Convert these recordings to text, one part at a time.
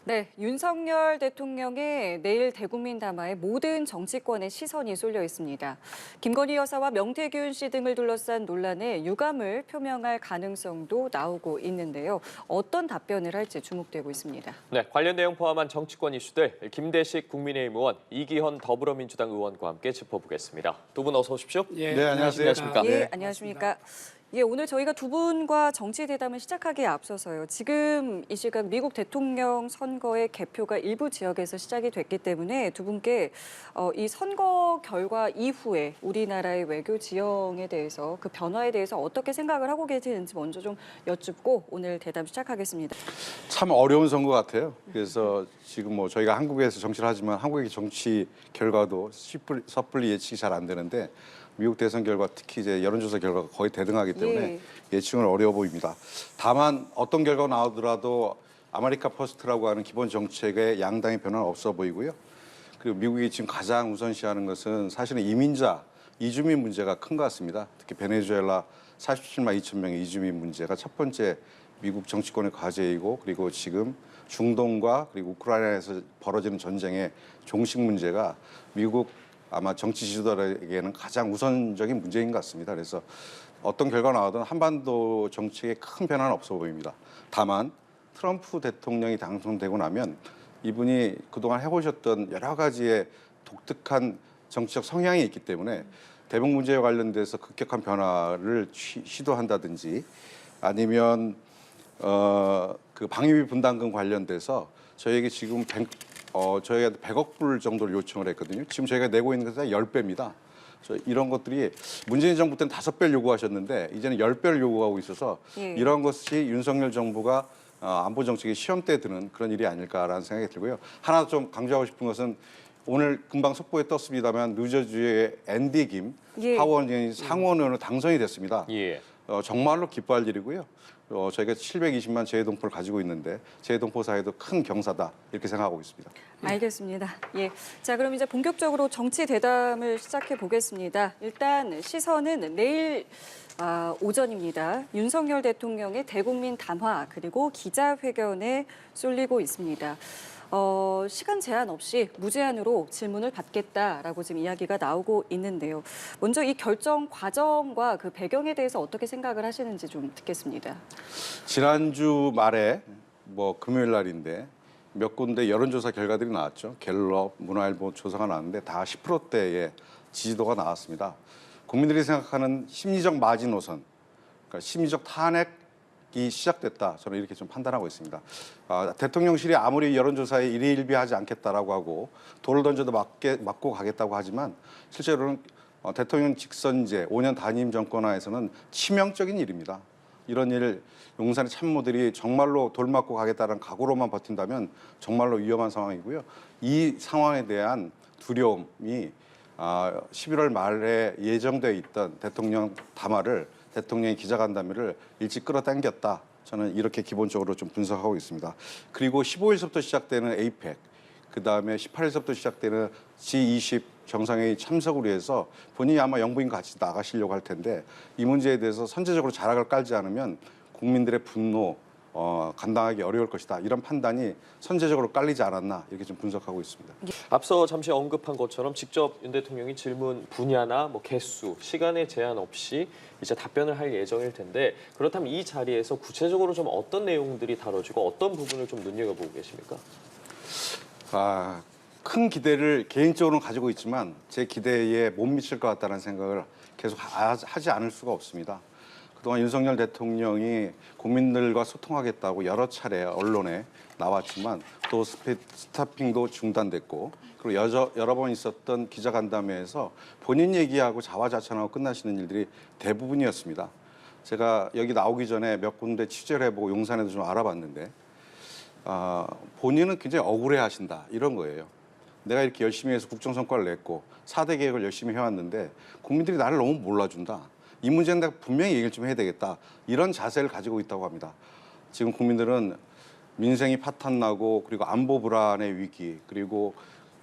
네, 윤석열 대통령의 내일 대국민 담화에 모든 정치권의 시선이 쏠려 있습니다. 김건희 여사와 명태균 씨 등을 둘러싼 논란에 유감을 표명할 가능성도 나오고 있는데요. 어떤 답변을 할지 주목되고 있습니다. 네, 관련 내용 포함한 정치권 이슈들 김대식 국민의힘 의원, 이기헌 더불어민주당 의원과 함께 짚어보겠습니다. 두 분 어서 오십시오. 예, 네, 안녕하세요. 안녕하십니까? 예, 안녕하십니까. 예, 오늘 저희가 두 분과 정치 대담을 시작하기에 앞서서요. 지금 이 시각 미국 대통령 선거의 개표가 일부 지역에서 시작이 됐기 때문에 두 분께 이 선거 결과 이후에 우리나라의 외교 지형에 대해서 그 변화에 대해서 어떻게 생각을 하고 계시는지 먼저 좀 여쭙고 오늘 대담 시작하겠습니다. 참 어려운 선거 같아요. 그래서 지금 뭐 저희가 한국에서 정치를 하지만 한국의 정치 결과도 섣불리 예측이 잘 안 되는데 미국 대선 결과 특히 이제 여론조사 결과가 거의 대등하기 때문에 예측은 어려워 보입니다. 다만 어떤 결과가 나오더라도 아메리카 퍼스트라고 하는 기본 정책에 양당의 변화는 없어 보이고요. 그리고 미국이 지금 가장 우선시하는 것은 사실은 이민자, 이주민 문제가 큰 것 같습니다. 특히 베네수엘라 47만 2천 명의 이주민 문제가 첫 번째 미국 정치권의 과제이고, 그리고 지금 중동과 그리고 우크라이나에서 벌어지는 전쟁의 종식 문제가 미국 아마 정치 지도자에게는 가장 우선적인 문제인 것 같습니다. 그래서 어떤 결과가 나오든 한반도 정책에 큰 변화는 없어 보입니다. 다만 트럼프 대통령이 당선되고 나면 이분이 그동안 해오셨던 여러 가지의 독특한 정치적 성향이 있기 때문에 대북 문제와 관련돼서 급격한 변화를 시도한다든지 아니면 그 방위비 분담금 관련돼서 저희에게 지금 저희가 100억 불 정도를 요청을 했거든요. 지금 저희가 내고 있는 것은 10배입니다. 이런 것들이 문재인 정부 때는 5배를 요구하셨는데 이제는 10배를 요구하고 있어서 이런 것이 윤석열 정부가 안보 정책의 시험대에 드는 그런 일이 아닐까라는 생각이 들고요. 하나 좀 강조하고 싶은 것은 오늘 금방 속보에 떴습니다만 뉴저지의 앤디 김 하원 의원이 상원 의원으로 당선이 됐습니다. 정말로 기뻐할 일이고요. 저희가 720만 재해동포를 가지고 있는데 재해동포 사회도 큰 경사다 이렇게 생각하고 있습니다. 알겠습니다. 예, 자 그럼 이제 본격적으로 정치 대담을 시작해 보겠습니다. 일단 시선은 내일 오전입니다. 윤석열 대통령의 대국민 담화 그리고 기자회견에 쏠리고 있습니다. 시간 제한 없이 무제한으로 질문을 받겠다라고 지금 이야기가 나오고 있는데요. 먼저 이 결정 과정과 그 배경에 대해서 어떻게 생각을 하시는지 좀 듣겠습니다. 지난주 말에 금요일 날인데 몇 군데 여론조사 결과들이 나왔죠. 갤럽, 문화일보 조사가 나왔는데 다 10%대의 지지도가 나왔습니다. 국민들이 생각하는 심리적 마지노선, 그러니까 심리적 탄핵이 시작됐다. 저는 이렇게 좀 판단하고 있습니다. 대통령실이 아무리 여론조사에 일희일비하지 않겠다라고 하고 돌을 던져도 맞고 가겠다고 하지만 실제로는 대통령 직선제 5년 단임 정권하에서는 치명적인 일입니다. 이런 일 용산의 참모들이 정말로 돌 맞고 가겠다는 각오로만 버틴다면 정말로 위험한 상황이고요. 이 상황에 대한 두려움이 11월 말에 예정되어 있던 대통령 담화를 대통령의 기자간담회를 일찍 끌어당겼다. 저는 이렇게 기본적으로 좀 분석하고 있습니다. 그리고 15일서부터 시작되는 에이펙, 그다음에 18일서부터 시작되는 G20 정상회의 참석을 위해서 본인이 아마 영부인 같이 나가시려고 할 텐데 이 문제에 대해서 선제적으로 자락을 깔지 않으면 국민들의 분노 감당하기 어려울 것이다. 이런 판단이 선제적으로 깔리지 않았나 이렇게 좀 분석하고 있습니다. 앞서 잠시 언급한 것처럼 직접 윤 대통령이 질문 분야나 개수, 시간에 제한 없이 이제 답변을 할 예정일 텐데 그렇다면 이 자리에서 구체적으로 좀 어떤 내용들이 다뤄지고 어떤 부분을 좀 눈여겨보고 계십니까? 큰 기대를 개인적으로는 가지고 있지만 제 기대에 못 미칠 것 같다는 생각을 계속 하지 않을 수가 없습니다. 그동안 윤석열 대통령이 국민들과 소통하겠다고 여러 차례 언론에 나왔지만 또 스태핑도 중단됐고 그리고 여러 번 있었던 기자간담회에서 본인 얘기하고 자화자찬하고 끝나시는 일들이 대부분이었습니다. 제가 여기 나오기 전에 몇 군데 취재를 해보고 용산에도 좀 알아봤는데 본인은 굉장히 억울해하신다 이런 거예요. 내가 이렇게 열심히 해서 국정성과를 냈고 4대 계획을 열심히 해왔는데 국민들이 나를 너무 몰라준다. 이 문제는 내가 분명히 얘기를 좀 해야 되겠다. 이런 자세를 가지고 있다고 합니다. 지금 국민들은 민생이 파탄나고 그리고 안보 불안의 위기 그리고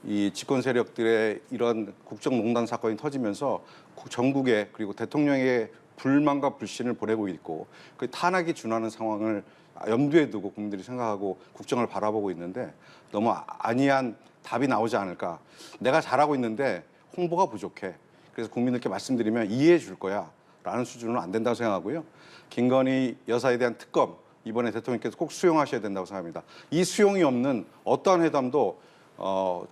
이 집권 세력들의 이런 국정농단 사건이 터지면서 전국에 그리고 대통령의 불만과 불신을 보내고 있고 그 탄핵이 준하는 상황을 염두에 두고 국민들이 생각하고 국정을 바라보고 있는데 너무 안이한 답이 나오지 않을까. 내가 잘하고 있는데 홍보가 부족해. 그래서 국민들께 말씀드리면 이해해 줄 거야 라는 수준은 안 된다고 생각하고요. 김건희 여사에 대한 특검 이번에 대통령께서 꼭 수용하셔야 된다고 생각합니다. 이 수용이 없는 어떠한 회담도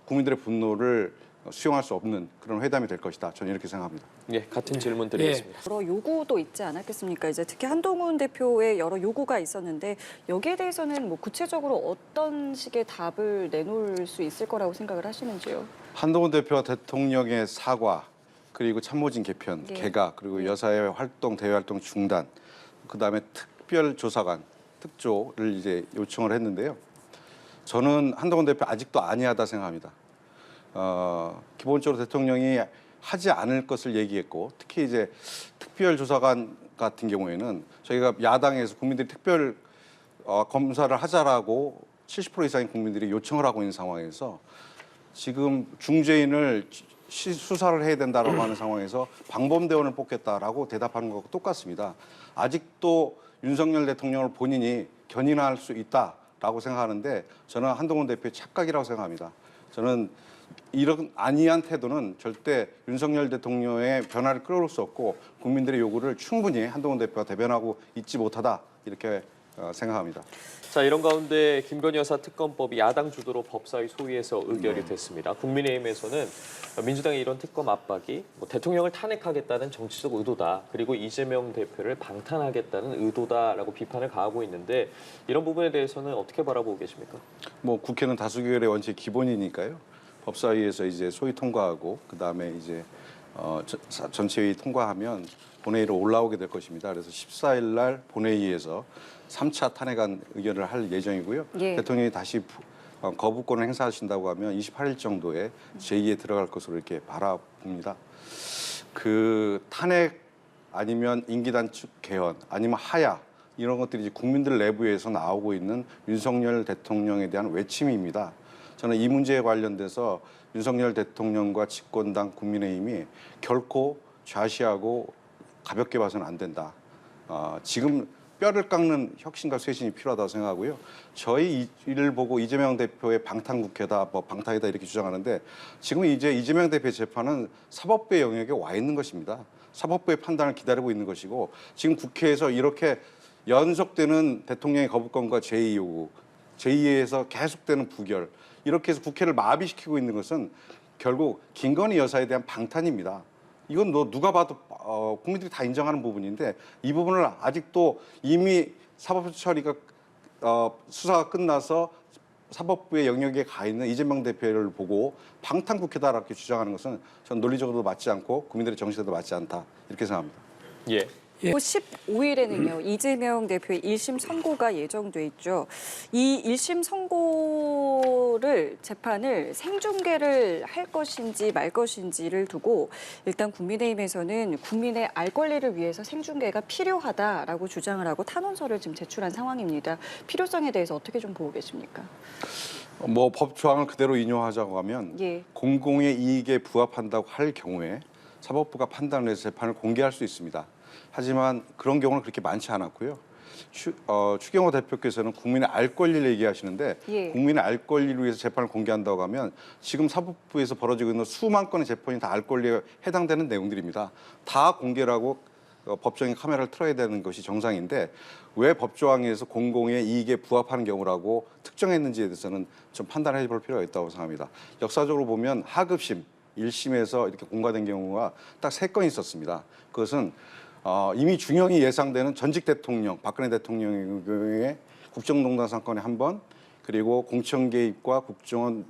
국민들의 분노를 수용할 수 없는 그런 회담이 될 것이다. 저는 이렇게 생각합니다. 예, 같은 질문 드리겠습니다. 여러 요구도 있지 않았겠습니까? 이제 특히 한동훈 대표의 여러 요구가 있었는데 여기에 대해서는 뭐 구체적으로 어떤 식의 답을 내놓을 수 있을 거라고 생각을 하시는지요? 한동훈 대표와 대통령의 사과 그리고 참모진 개편, 네. 개각 그리고 여사의 활동, 대외 활동 중단, 그다음에 특별조사관, 특조를 이제 요청을 했는데요. 저는 한동훈 대표 아직도 아니하다 생각합니다. 기본적으로 대통령이 하지 않을 것을 얘기했고 특히 이제 특별조사관 같은 경우에는 저희가 야당에서 국민들이 특별 검사를 하자라고 70% 이상의 국민들이 요청을 하고 있는 상황에서 지금 중죄인을 수사를 해야 된다라고 하는 상황에서 방범대원을 뽑겠다라고 대답하는 것과 똑같습니다. 아직도 윤석열 대통령을 본인이 견인할 수 있다라고 생각하는데 저는 한동훈 대표의 착각이라고 생각합니다. 저는 이런 안이한 태도는 절대 윤석열 대통령의 변화를 끌어올 수 없고 국민들의 요구를 충분히 한동훈 대표가 대변하고 있지 못하다 이렇게 생각합니다. 자, 이런 가운데 김건희 여사 특검법이 야당 주도로 법사위 소위에서 의결이 됐습니다. 국민의힘에서는 민주당의 이런 특검 압박이 대통령을 탄핵하겠다는 정치적 의도다. 그리고 이재명 대표를 방탄하겠다는 의도다라고 비판을 가하고 있는데 이런 부분에 대해서는 어떻게 바라보고 계십니까? 뭐 국회는 다수결의 원칙 기본이니까요. 법사위에서 이제 소위 통과하고 그다음에 이제 전체회의 통과하면 본회의로 올라오게 될 것입니다. 그래서 14일 날 본회의에서 3차 탄핵안 의결을 할 예정이고요. 예. 대통령이 다시 거부권을 행사하신다고 하면 28일 정도에 제2에 들어갈 것으로 이렇게 바라봅니다. 그 탄핵 아니면 임기단축 개헌 아니면 하야 이런 것들이 이제 국민들 내부에서 나오고 있는 윤석열 대통령에 대한 외침입니다. 저는 이 문제에 관련돼서 윤석열 대통령과 집권당 국민의힘이 결코 좌시하고 가볍게 봐서는 안 된다. 지금 뼈를 깎는 혁신과 쇄신이 필요하다고 생각하고요. 저희 일을 보고 이재명 대표의 방탄국회다, 뭐 방탄이다 이렇게 주장하는데 지금 이제 이재명 대표의 재판은 사법부의 영역에 와 있는 것입니다. 사법부의 판단을 기다리고 있는 것이고 지금 국회에서 이렇게 연속되는 대통령의 거부권과 제2 요구, 제2에서 계속되는 부결 이렇게 해서 국회를 마비시키고 있는 것은 결국 김건희 여사에 대한 방탄입니다. 이건 누가 봐도 국민들이 다 인정하는 부분인데 이 부분을 아직도 이미 사법 처리가 수사가 끝나서 사법부의 영역에 가 있는 이재명 대표를 보고 방탄국회다라고 주장하는 것은 전 논리적으로도 맞지 않고 국민들의 정신에도 맞지 않다 이렇게 생각합니다. 예. 15일에는요 이재명 대표의 1심 선고가 예정돼 있죠. 이 1심 선고를 재판을 생중계를 할 것인지 말 것인지를 두고 일단 국민의힘에서는 국민의 알 권리를 위해서 생중계가 필요하다라고 주장을 하고 탄원서를 지금 제출한 상황입니다. 필요성에 대해서 어떻게 좀 보고 계십니까? 뭐 법 조항을 그대로 인용하자고 하면 예. 공공의 이익에 부합한다고 할 경우에 사법부가 판단을 해서 재판을 공개할 수 있습니다. 하지만 그런 경우는 그렇게 많지 않았고요. 추경호 대표께서는 국민의 알 권리를 얘기하시는데 예. 국민의 알 권리를 위해서 재판을 공개한다고 하면 지금 사법부에서 벌어지고 있는 수만 건의 재판이 다 알 권리에 해당되는 내용들입니다. 다 공개라고 법정에 카메라를 틀어야 되는 것이 정상인데 왜 법조항에서 공공의 이익에 부합하는 경우라고 특정했는지에 대해서는 좀 판단해 볼 필요가 있다고 생각합니다. 역사적으로 보면 하급심 1심에서 이렇게 공개된 경우가 딱 3건 있었습니다. 그것은 이미 중형이 예상되는 전직 대통령, 박근혜 대통령의 경우에 국정농단 사건에 1번, 그리고 공천 개입과 국정원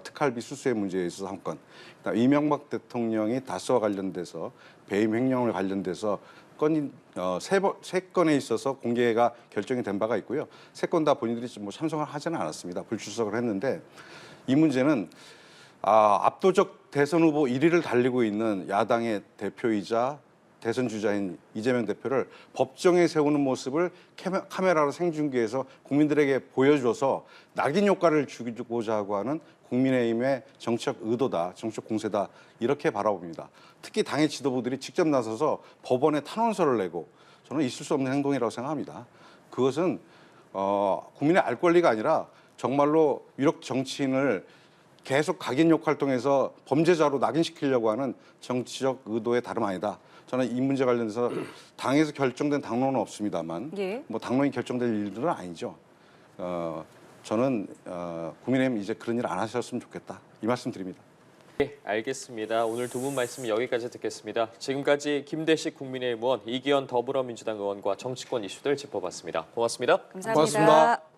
특활비 수수의 문제에 있어서 1건, 그다음 이명박 대통령이 다스와 관련돼서 배임 횡령을 관련돼서 건이 3건에 있어서 공개가 결정이 된 바가 있고요. 3건 다 본인들이 뭐 참석을 하지는 않았습니다. 불출석을 했는데 이 문제는 압도적 대선 후보 1위를 달리고 있는 야당의 대표이자 대선 주자인 이재명 대표를 법정에 세우는 모습을 카메라로 생중계해서 국민들에게 보여줘서 낙인 효과를 주고자 하고 하는 국민의힘의 정치적 의도다, 정치적 공세다 이렇게 바라봅니다. 특히 당의 지도부들이 직접 나서서 법원에 탄원서를 내고 저는 있을 수 없는 행동이라고 생각합니다. 그것은 국민의 알 권리가 아니라 정말로 유력 정치인을 계속 각인욕 활동해서 범죄자로 낙인시키려고 하는 정치적 의도의 다름 아니다. 저는 이 문제 관련해서 당에서 결정된 당론은 없습니다만 예. 뭐 당론이 결정될 일들은 아니죠. 저는 국민의힘 이제 그런 일 안 하셨으면 좋겠다. 이 말씀 드립니다. 네, 알겠습니다. 오늘 두 분 말씀 여기까지 듣겠습니다. 지금까지 김대식 국민의힘 의원, 이기현 더불어민주당 의원과 정치권 이슈들 짚어봤습니다. 고맙습니다. 감사합니다. 고맙습니다.